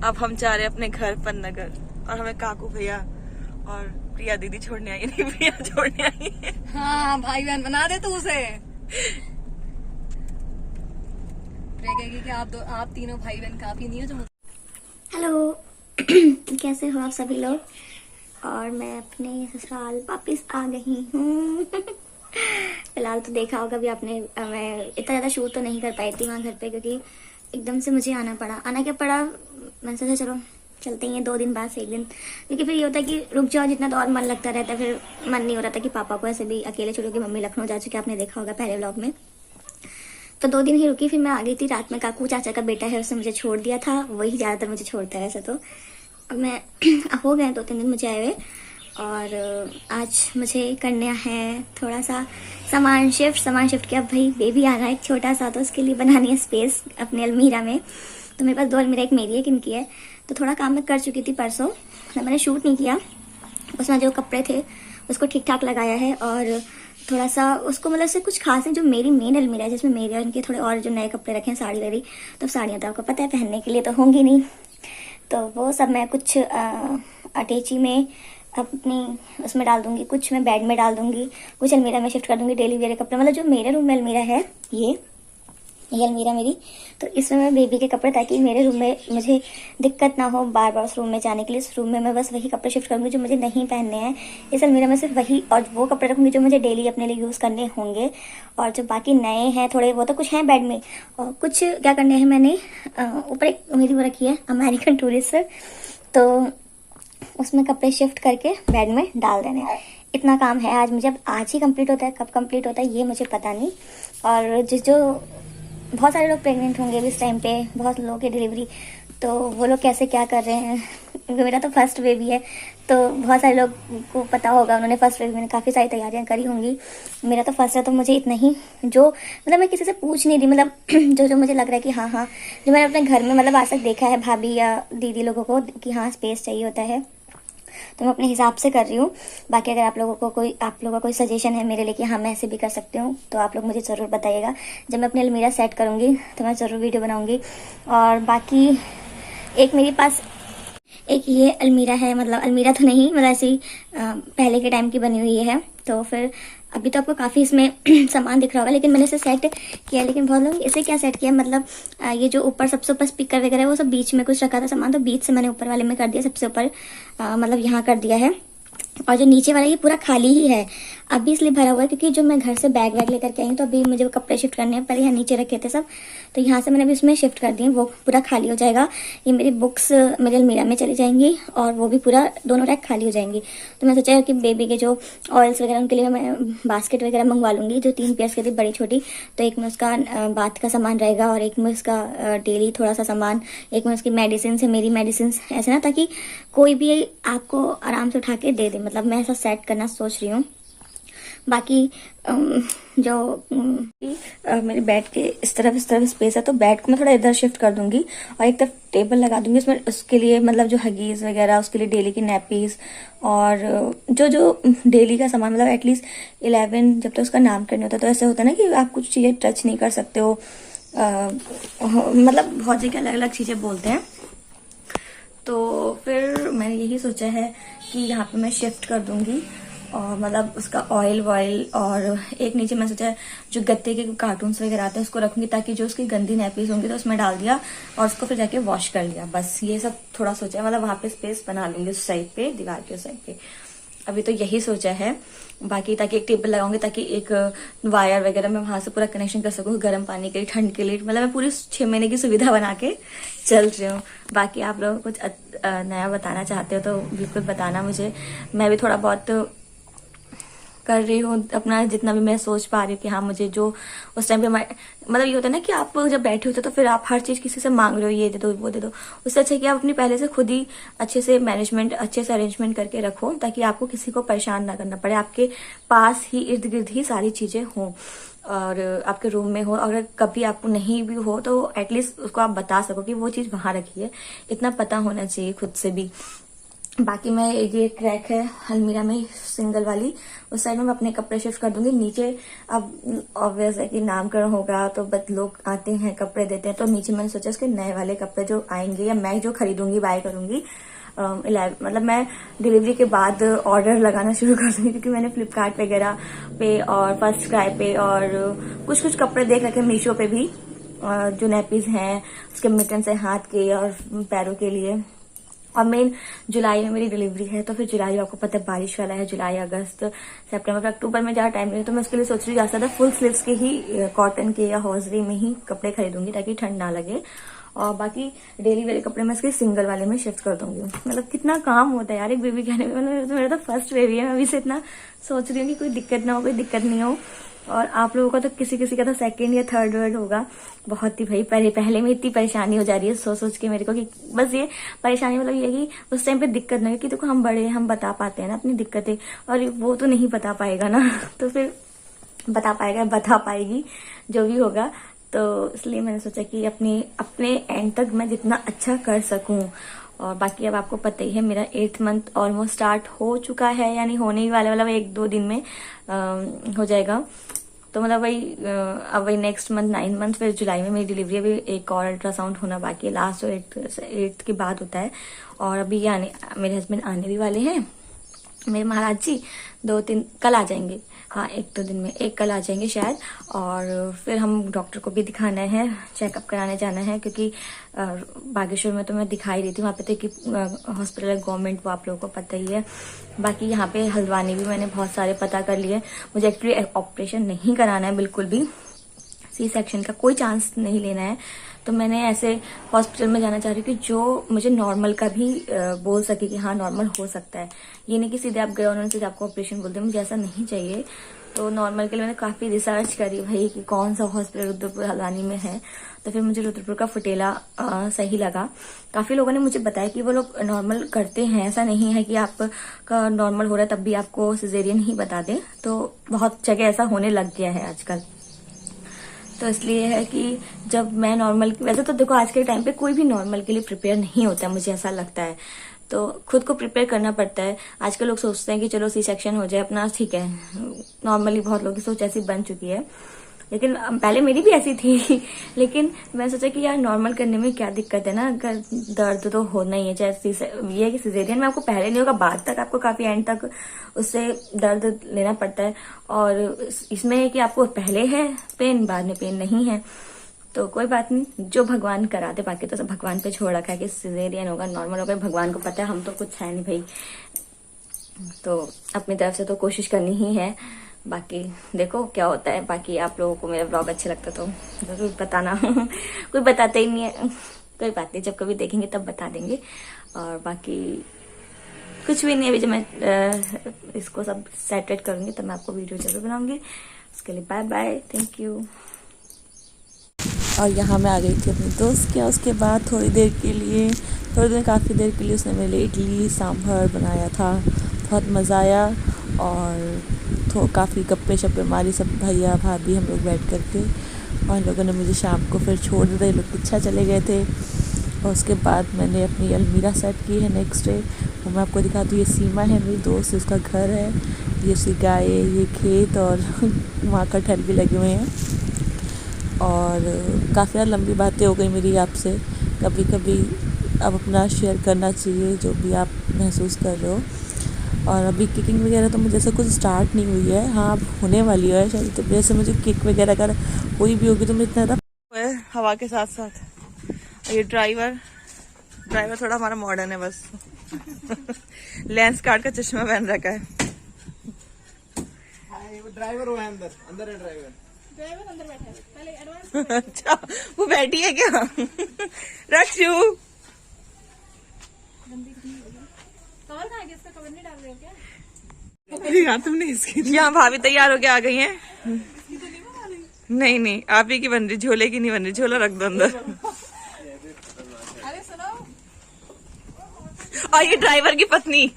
अब हम जा रहे हैं अपने घर पन्नगर और हमें काकू भैया और प्रिया दीदी छोड़ने आई, नहीं प्रिया छोड़ने आई है। हाँ भाई बहन बना दे तू उसे। प्रिया कहेगी कि आप तीनों भाई बहन काफी नहीं हो जो। हेलो कैसे हो आप सभी लोग। और मैं अपने ससुराल वापिस आ गई हूँ। फिलहाल तो देखा होगा भी आपने, मैं इतना ज़्यादा शूट तो नहीं कर पाई थी वहाँ घर पे, क्योंकि एकदम से मुझे आना क्या पड़ा। मैंने सोचा चलो चलते ही हैं 2 दिन बाद से 1 दिन, क्योंकि फिर ये होता है कि रुक जाओ जितना तो और मन लगता रहता है। फिर मन नहीं हो रहा था कि पापा को ऐसे भी अकेले छोड़ो, कि मम्मी लखनऊ जा चुके, आपने देखा होगा पहले व्लॉग में। तो 2 दिन ही रुकी, फिर मैं आ गई थी रात में। काकू चाचा का बेटा है, उसने मुझे छोड़ दिया था, वही ज़्यादातर मुझे छोड़ता है वैसे तो। अब मैं हो गए 2-3 दिन मुझे आए हुए, और आज मुझे करना है थोड़ा सा सामान शिफ्ट किया। भाई बेबी आ रहा है छोटा सा, तो उसके लिए बनानी है स्पेस अपने अलमीरा में। तो मेरे पास 2 अलमीरा, एक मेरी है, किनकी है। तो थोड़ा काम मैं कर चुकी थी परसों, मैंने शूट नहीं किया। उसमें जो कपड़े थे उसको ठीक ठाक लगाया है, और थोड़ा सा उसको मतलब से कुछ खास नहीं। जो मेरी मेन अलमीरा है जिसमें मेरे और इनके थोड़े और जो नए कपड़े रखे हैं, साड़ी वाड़ी, तो साड़ियाँ तो आपको पता है पहनने के लिए तो होंगी नहीं, तो वो सब मैं कुछ अटैची में अपनी उसमें डाल दूंगी, कुछ मैं बेड में डाल दूंगी, कुछ अलमीरा में शिफ्ट कर दूंगी। डेली वेयर कपड़े, मतलब जो मेरे रूम में अलमीरा है ये अलमीरा मेरी, तो इसमें मैं बेबी के कपड़े, ताकि मेरे रूम में मुझे दिक्कत ना हो बार बार उस रूम में जाने के लिए। इस रूम में मैं बस वही कपड़े शिफ्ट करूंगी जो मुझे नहीं पहनने हैं। इस अलमीरा में सिर्फ वही और वो कपड़े रखूंगी जो मुझे डेली अपने लिए यूज़ करने होंगे। और जो बाकी नए हैं थोड़े, वो तो कुछ हैं बेड में, और कुछ क्या करने हैं मैंने ऊपर एक मेरी वो रखी है अमेरिकन टूरिस्ट, तो उसमें कपड़े शिफ्ट करके बेड में डाल देने हैं। इतना काम है आज मुझे। अब आज ही कंप्लीट होता है, कब कंप्लीट होता है ये मुझे पता नहीं। और जो बहुत सारे लोग प्रेग्नेंट होंगे इस टाइम पे, बहुत लोगों की डिलीवरी, तो वो लोग कैसे क्या कर रहे हैं, क्योंकि मेरा तो फर्स्ट बेबी है, तो बहुत सारे लोग को पता होगा, उन्होंने फर्स्ट बेबी में काफ़ी सारी तैयारियां करी होंगी। मेरा तो फर्स्ट है, तो मुझे इतना ही जो मतलब मैं किसी से पूछ नहीं रही, मतलब जो मुझे लग रहा है कि हाँ जो मैंने अपने घर में मतलब आज तक देखा है भाभी या दीदी लोगों को कि हाँ स्पेस चाहिए होता है, तो मैं अपने हिसाब से कर रही हूँ। बाकी अगर आप लोगों का कोई सजेशन है मेरे लिए कि हाँ मैं ऐसे भी कर सकती हूँ, तो आप लोग मुझे ज़रूर बताइएगा। जब मैं अपनी अलमीरा सेट करूँगी तो मैं ज़रूर वीडियो बनाऊँगी। और बाकी एक मेरे पास एक ये अलमीरा है, मतलब अलमीरा तो नहीं, मतलब ऐसी पहले के टाइम की बनी हुई है। तो फिर अभी तो आपको काफ़ी इसमें सामान दिख रहा होगा, लेकिन मैंने इसे सेट किया। लेकिन बहुत लोग इसे क्या सेट किया, मतलब ये जो ऊपर सबसे ऊपर स्पीकर वगैरह है वो सब बीच में कुछ रखा था सामान, तो बीच से मैंने ऊपर वाले में कर दिया, सबसे ऊपर मतलब यहाँ कर दिया है। और जो नीचे वाला ये पूरा खाली ही है, अभी इसलिए भरा हुआ है क्योंकि जो मैं घर से बैग वैग लेकर के आई हूँ, तो अभी मुझे वो कपड़े शिफ्ट करने हैं। पहले यहाँ नीचे रखे थे सब, तो यहाँ से मैंने अभी उसमें शिफ्ट कर दिए, वो पूरा खाली हो जाएगा। ये मेरी बुक्स मेरे अलमीरा में चली जाएंगी, और वो भी पूरा दोनों रैक खाली हो जाएंगी। तो मैं सोचा कि बेबी के जो ऑयल्स वगैरह उनके लिए मैं बास्केट वगैरह मंगवा लूँगी, जो 3 पेयर्स की थी बड़ी छोटी। तो एक में उसका बाथ का सामान रहेगा, और एक में उसका डेली थोड़ा सा सामान, एक में उसकी मेडिसिन है, मेरी मेडिसिन, ऐसे ना, ताकि कोई भी आपको आराम से उठा के दे दे। मतलब मैं ऐसा सेट करना सोच रही हूँ। बाकी जो मेरे बेड के इस तरफ स्पेस है, तो बेड को मैं थोड़ा इधर शिफ्ट कर दूंगी, और एक तरफ टेबल लगा दूंगी उसमें, उसके लिए मतलब जो हगीज वगैरह, उसके लिए डेली की नैपीज, और जो डेली का सामान, मतलब एटलीस्ट 11 जब तक उसका नाम करना होता है। तो ऐसे होता है ना कि आप कुछ चीज़ें टच नहीं कर सकते हो, मतलब बहुत जगह अलग अलग चीज़ें बोलते हैं। तो फिर मैंने यही सोचा है कि यहाँ पे मैं शिफ्ट कर दूंगी, और मतलब उसका ऑयल वॉयल, और एक नीचे मैं सोचा है जो गत्ते के कार्टून्स वगैरह आते हैं उसको रखूंगी, ताकि जो उसकी गंदी नैपीज होंगी तो उसमें डाल दिया और उसको फिर जाके वॉश कर लिया। बस ये सब थोड़ा सोचा है, मतलब वहां पे स्पेस बना लूंगी उस साइड पे, दीवार के उस साइड पे। अभी तो यही सोचा है। बाकी ताकि एक टेबल लगाऊंगी, ताकि एक वायर वगैरह मैं वहां से पूरा कनेक्शन कर सकूँ, गर्म पानी के लिए, ठंड के लिए, मतलब मैं पूरी 6 महीने की सुविधा बना के चल रही हूँ। बाकी आप लोग कुछ नया बताना चाहते हो तो बिल्कुल बताना मुझे। मैं भी थोड़ा बहुत कर रही हूँ अपना, जितना भी मैं सोच पा रही हूँ कि हाँ मुझे जो उस टाइम पे मतलब ये होता है ना कि आप जब बैठे होते हो तो फिर आप हर चीज किसी से मांग रहे हो, ये दे दो वो दे दो। उससे अच्छा कि आप अपनी पहले से खुद ही अच्छे से मैनेजमेंट, अच्छे से अरेंजमेंट करके रखो, ताकि आपको किसी को परेशान ना करना पड़े। आपके पास ही इर्द गिर्द ही सारी चीजें हों, और आपके रूम में हो। अगर कभी आपको नहीं भी हो तो एटलीस्ट उसको आप बता सको कि वो चीज वहां रखी है, इतना पता होना चाहिए खुद से भी। बाकी मैं ये क्रैक है अलमीरा में सिंगल वाली, उस साइड में मैं अपने कपड़े शिफ्ट कर दूंगी नीचे। अब ऑब्वियस है कि नामकरण होगा तो बस लोग आते हैं कपड़े देते हैं, तो नीचे मैंने सोचा इसके नए वाले कपड़े जो आएंगे या मैं जो खरीदूंगी बाय करूंगी, मतलब मैं डिलीवरी के बाद ऑर्डर लगाना शुरू कर दूंगी, क्योंकि मैंने फ्लिपकार्ट वगैरह पे और फर्स्ट क्राई पे और कुछ कपड़े देख रखे मीशो पे भी, जो नैपीज हैं उसके मिटन्स है हाथ के और पैरों के लिए। और मेन जुलाई में मेरी डिलीवरी है, तो फिर जुलाई आपको पता है बारिश वाला है, जुलाई अगस्त सितंबर अक्टूबर में ज्यादा टाइम नहीं है, तो मैं उसके लिए सोच रही हूँ ज्यादा फुल स्लीव्स के ही कॉटन के या हॉजरी में ही कपड़े खरीदूंगी ताकि ठंड ना लगे। और बाकी डेली वेयर कपड़े मैं इसके सिंगल वाले में शिफ्ट कर दूंगी। मतलब कितना काम होता है यार एक बेबी कहने में, मेरा तो फर्स्ट बेबी है, मैं अभी से इतना सोच रही हूँ कि कोई दिक्कत ना हो, कोई दिक्कत नहीं हो। और आप लोगों का तो किसी का तो सेकंड या थर्ड वर्ड होगा। बहुत ही भाई पहले में इतनी परेशानी हो जा रही है सोच के मेरे को कि बस ये परेशानी मतलब ये कि उस टाइम पे दिक्कत नहीं, कि देखो हम बड़े हम बता पाते हैं ना अपनी दिक्कतें, और वो तो नहीं बता पाएगा ना तो फिर बता पाएगी जो भी होगा। तो इसलिए मैंने सोचा कि अपने एंड तक मैं जितना अच्छा कर सकूं। और बाकी अब आपको पता ही है मेरा 8th मंथ ऑलमोस्ट स्टार्ट हो चुका है, यानी होने ही वाला, मतलब 1-2 दिन में हो जाएगा। तो मतलब अब वही नेक्स्ट मंथ 9 मंथ, फिर जुलाई में मेरी डिलीवरी, अभी एक और अल्ट्रासाउंड होना बाकी है, लास्ट और 8th के बाद होता है। और अभी मेरे हस्बैंड आने भी वाले हैं, मेरे महाराज जी 2-3 कल आ जाएंगे, हाँ 1-2 दिन में, एक कल आ जाएंगे शायद। और फिर हम डॉक्टर को भी दिखाना है, चेकअप कराने जाना है, क्योंकि बागेश्वर में तो मैं दिखाई रही थी, वहां पे तो कि हॉस्पिटल है गवर्नमेंट, वो आप लोगों को पता ही है। बाकी यहाँ पे हल्द्वानी भी मैंने बहुत सारे पता कर लिए। मुझे एक्चुअली ऑपरेशन नहीं कराना है बिल्कुल भी, सी सेक्शन का कोई चांस नहीं लेना है, तो मैंने ऐसे हॉस्पिटल में जाना चाह रही हूँ कि जो मुझे नॉर्मल का भी बोल सके कि हाँ नॉर्मल हो सकता है। ये नहीं कि सीधे आप गए उन्होंने सीधे आपको ऑपरेशन बोल दिया, मुझे ऐसा नहीं चाहिए। तो नॉर्मल के लिए मैंने काफी रिसर्च करी भाई कि कौन सा हॉस्पिटल रुद्रपुर हल्द्वानी में है, तो फिर मुझे रुद्रपुर का फुटेला सही लगा। काफी लोगों ने मुझे बताया कि वो लोग नॉर्मल करते हैं, ऐसा नहीं है कि आपका नॉर्मल हो रहा है तब भी आपको सिजेरियन ही बता दें, तो बहुत जगह ऐसा होने लग गया है आजकल। तो इसलिए है कि जब मैं नॉर्मल, वैसे तो देखो आज के टाइम पे कोई भी नॉर्मल के लिए प्रिपेयर नहीं होता है, मुझे ऐसा लगता है, तो खुद को प्रिपेयर करना पड़ता है। आजकल लोग सोचते हैं कि चलो सी सेक्शन हो जाए अपना, ठीक है, नॉर्मली बहुत लोगों की सोच ऐसी बन चुकी है, लेकिन पहले मेरी भी ऐसी थी लेकिन मैं सोचा कि यार नॉर्मल करने में क्या दिक्कत है ना, अगर दर्द तो होना ही है, चाहे ये है कि सिजेरियन में आपको पहले नहीं होगा, बाद तक आपको काफी एंड तक उससे दर्द लेना पड़ता है। और इसमें है कि आपको पहले है पेन, बाद में पेन नहीं है, तो कोई बात नहीं, जो भगवान करा दे, बाकी तो सब भगवान पे छोड़ रखा है कि सिजेरियन होगा नॉर्मल होगा, भगवान को पता है, हम तो कुछ है नहीं भाई। तो अपनी तरफ से तो कोशिश करनी ही है, बाकी देखो क्या होता है। बाकी आप लोगों को मेरा ब्लॉग अच्छा लगता तो जरूर बताना कोई बताता ही नहीं है, कोई बात नहीं, जब कभी देखेंगे तब बता देंगे। और बाकी कुछ भी नहीं, अभी जब मैं इसको सब सेटरेट करूंगी तब मैं आपको वीडियो जरूर बनाऊंगी। उसके लिए बाय बाय, थैंक यू। और यहाँ मैं आ गई थी अपने दोस्त के, उसके बाद थोड़ी देर काफ़ी देर के लिए उसने मेरे लिए इडली सांभर बनाया था, बहुत मज़ा आया। और तो काफ़ी गप्पे शप्पे मारी सब भैया भाभी हम लोग बैठ करके, और इन लोगों ने मुझे शाम को फिर छोड़ दिया, ये लोग पीछा चले गए थे। और उसके बाद मैंने अपनी अलमीरा सेट की है नेक्स्ट डे, वो मैं आपको दिखा दूँ। ये सीमा है मेरी दोस्त, उसका घर है, ये उसकी गाय, ये खेत, और वहाँ कटहल भी लगे हुए हैं। और काफ़ी ज़्यादा लंबी बातें हो गई मेरी आपसे, कभी कभी अब अपना शेयर करना चाहिए जो भी आप महसूस कर रहे हो। और अभी किकिंग वगैरह तो मुझे ऐसा कुछ स्टार्ट नहीं हुई है, हाँ अब होने वाली है शायद, तो जैसे मुझे किक वगैरह अगर कोई भी होगी तो मैं इतना ज़्यादा हवा के साथ साथ। ये ड्राइवर थोड़ा हमारा मॉडर्न है, बस लेंस कार्ड का चश्मा पहन रखा है। ड्राइवर वो है अंदर है ड्राइवर अंदर बैठा है, पहले एडवांस अच्छा वो बैठी है क्या रक्षु? कवर कहाँ गया इसका, कवर नहीं डाल रहे हो क्या? यहाँ तुमने इसकी, यहाँ भाभी तैयार होके आ गई हैं। नहीं आप ही की बन रही, झोले की नहीं बन रही, झोला रख दो अंदर। अरे सुनो, और ये ड्राइवर की पत्नी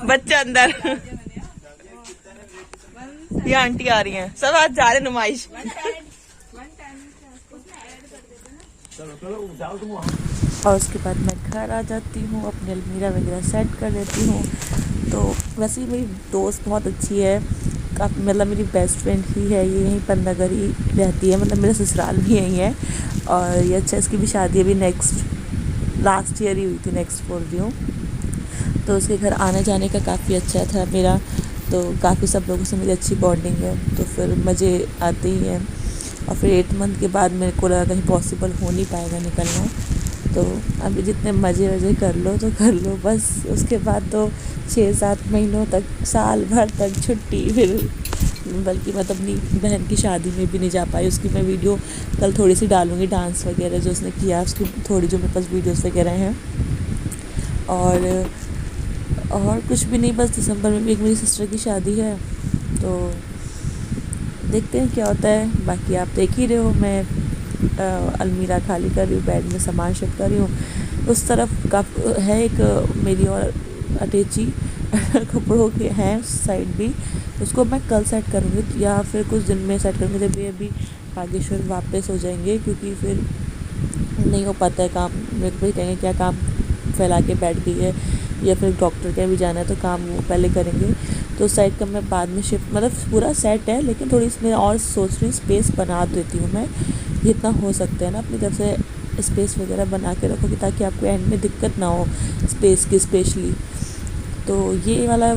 बच्चा अंदर, ये आंटी आ रही हैं, सब आज जा रहे नुमाइश। चलो जाओ तुम। और उसके बाद मैं घर आ जाती हूँ, अपनी अलमीरा वगैरह सेट कर देती हूँ। तो वैसे ही मेरी दोस्त बहुत अच्छी है, काफ़ी मतलब मेरी बेस्ट फ्रेंड ही है, ये यहीं पर नगर ही रहती है, मतलब मेरा ससुराल भी यहीं है। और ये अच्छा, इसकी भी शादी अभी लास्ट ईयर ही हुई थी, नेक्स्ट बोल रही हूँ। तो उसके घर आने जाने का काफ़ी अच्छा था मेरा, तो काफ़ी सब लोगों से मेरी अच्छी बॉन्डिंग है, तो फिर मज़े आते ही हैं। और फिर 8 मंथ के बाद मेरे को लगा कहीं पॉसिबल हो नहीं पाएगा निकलना, तो अभी जितने मज़े वज़े कर लो तो कर लो बस। उसके बाद तो 6-7 महीनों तक, साल भर तक छुट्टी। फिर बल्कि मैं तो अपनी बहन की शादी में भी नहीं जा पाई, उसकी मैं वीडियो कल थोड़ी सी डालूँगी, डांस वगैरह जो उसने किया उसकी थोड़ी जो मेरे पास वीडियोस वगैरह हैं। और कुछ भी नहीं, बस दिसंबर में भी एक मेरी सिस्टर की शादी है, तो देखते हैं क्या होता है। बाकी आप देख ही रहे हो, मैं अलमीरा खाली कर रही हूँ, बेड में सामान शिफ्ट कर रही हूँ। उस तरफ का है एक मेरी और अटैची कपड़ों के हैं उस साइड भी, उसको मैं कल सेट करूँगी या फिर कुछ दिन में सेट करूँगी, जब ये अभी बागेश्वर वापस हो जाएंगे, क्योंकि फिर नहीं हो पाता है काम। मेरे को भी कहेंगे क्या काम फैला के बैठ गई है, या फिर डॉक्टर के भी जाना है, तो काम वो पहले करेंगे। तो उस साइड का मैं बाद में शिफ्ट, मतलब पूरा सेट है, लेकिन थोड़ी इसमें और सोच रही स्पेस बना देती हूँ मैं, जितना हो सकता है ना अपनी तरफ से स्पेस वगैरह बना के रखोगी, ताकि आपको एंड में दिक्कत ना हो स्पेस की स्पेशली। तो ये वाला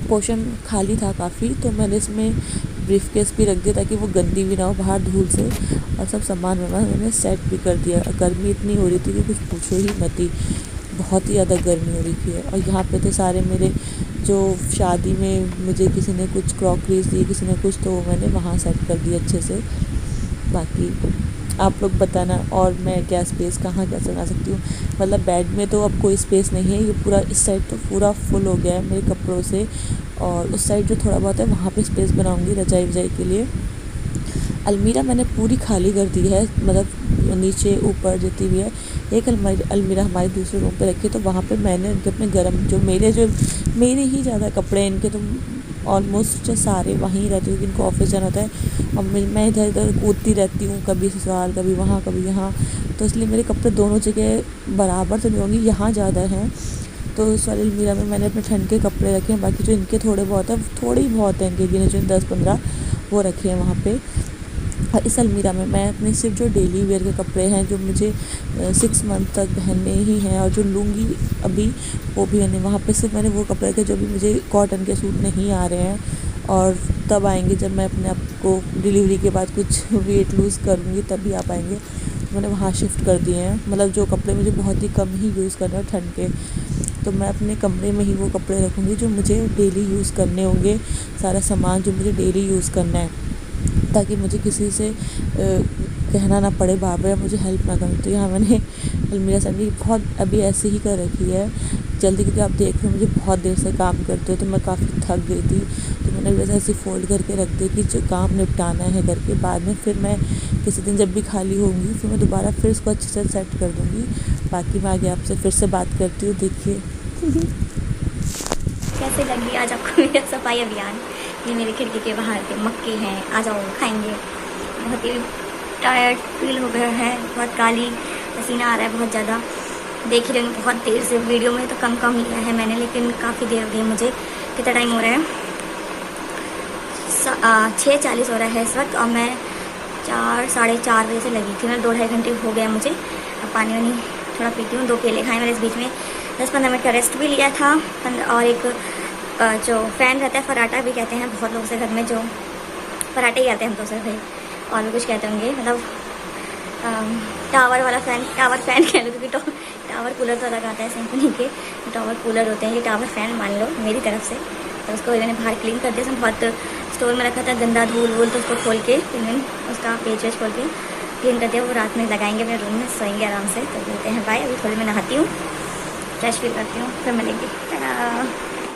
पोर्शन खाली था काफ़ी, तो मैंने इसमें ब्रीफ केस भी रख दिया ताकि वो गंदी भी ना हो बाहर धूल से, और सब सामान मैंने सेट भी कर दिया। गर्मी इतनी हो रही थी कि कुछ पूछो ही मत ही, बहुत ही ज़्यादा गर्मी हो रही थी। और यहाँ पे थे सारे मेरे, जो शादी में मुझे किसी ने कुछ क्रॉकरीज दी, किसी ने कुछ, तो वो मैंने वहाँ सेट कर दिया अच्छे से। बाकी आप लोग बताना, और मैं क्या स्पेस कहाँ कैसे बना सकती हूँ। मतलब बेड में तो अब कोई स्पेस नहीं है, ये पूरा इस साइड तो पूरा फुल हो गया है मेरे कपड़ों से, और उस साइड जो थोड़ा बहुत है वहाँ पे स्पेस बनाऊँगी रजाई वजाई के लिए। अलमीरा मैंने पूरी खाली कर दी है, मतलब नीचे ऊपर जितनी भी है। एक अलमीरा हमारे दूसरे रूम पे रखी, तो वहाँ पे मैंने उनके अपने गर्म जो मेरे ही ज़्यादा कपड़े हैं इनके, तो ऑलमोस्ट सारे वहीं रहते हैं, इनको ऑफिस जाना होता है और मैं इधर उधर कूदती रहती हूँ, कभी ससुराल कभी वहाँ कभी यहाँ, तो इसलिए मेरे कपड़े दोनों जगह बराबर तो नहीं होंगे, यहाँ ज़्यादा हैं। तो उस वाली अलमीरा में मैंने अपने ठंड के कपड़े रखे हैं, बाकी जो इनके थोड़े बहुत है, थोड़े ही बहुत हैं इनके गिने जो 10-15 वो रखे हैं वहाँ पे। और इस अलमीरा में मैं अपने सिर्फ जो डेली वेयर के कपड़े हैं, जो मुझे 6 मंथ तक पहनने ही हैं और जो लूँगी अभी, वो भी मैंने वहाँ पे सिर्फ मैंने वो कपड़े रखे जो भी मुझे कॉटन के सूट नहीं आ रहे हैं, और तब आएंगे जब मैं अपने आप को डिलीवरी के बाद कुछ वेट लूज़ करूँगी, तभी आ पाएंगे। मैंने वहाँ शिफ्ट कर दिए हैं, मतलब जो कपड़े मुझे बहुत ही कम ही यूज़ करना है ठंड के, तो मैं अपने कमरे में ही वो कपड़े रखूँगी जो मुझे डेली यूज़ करने होंगे, सारा सामान जो मुझे डेली यूज़ करना है, ताकि मुझे किसी से कहना ना पड़े बार बार, मुझे हेल्प ना करें। तो यहाँ मैंने अलमीरा सैंडी बहुत अभी ऐसे ही कर रखी है जल्दी, क्योंकि आप देख रहे हो मुझे बहुत देर से काम करते हो, तो मैं काफ़ी थक गई थी, तो मैंने वैसे ऐसे फोल्ड करके रख दी कि जो काम निपटाना है करके, बाद में फिर मैं किसी दिन जब भी खाली होंगी फिर मैं दोबारा फिर इसको अच्छे से सेट कर दूँगी। बाकी मैं आगे आपसे फिर से बात करती हूँ, देखिए कैसे लगी आज आपको मेरा सफाई अभियान। ये मेरे खिड़की के बाहर के मक्के हैं, आ जाओ खाएंगे। बहुत ही टायर्ड फील हो गया है, बहुत काली पसीना आ रहा है बहुत ज़्यादा। देख ही रही हूँ बहुत देर से, वीडियो में तो कम लिया है मैंने, लेकिन काफ़ी देर हो गई मुझे। कितना टाइम हो रहा है? 6:40 हो रहा है इस वक्त, और मैं 4-4:30 बजे से लगी थी। मैं 2-2.5 घंटे हो गया मुझे। अब पानी वानी थोड़ा पीती हूँ, 2 केले खाए मैंने इस बीच में, 10-15 मिनट का रेस्ट भी लिया था। और एक जो फ़ैन रहता है, फराटा भी कहते हैं बहुत लोग से घर में, जो फराटे ही कहते हैं हम तो सिर्फ भाई, और भी कुछ कहते होंगे, मतलब टावर वाला फ़ैन, टावर फ़ैन कह लो, क्योंकि टावर कूलर तो अलग आता है सिंपली के, टावर कूलर होते हैं, ये टावर फ़ैन मान लो मेरी तरफ से। तो उसको मैंने बाहर क्लीन कर दिया, उसमें बहुत स्टोर में रखा था गंदा धूल वूल, तो उसको खोल के फिर उसका पेज वेज खोल के क्लीन कर दिया। वो रात में लगाएंगे अपने रूम में, सोएंगे आराम से। तो बोलते हैं बाय, अभी थोड़ी मैं नहाती हूँ, फ्रेश फील करती हूँ, फिर मिलेंगे।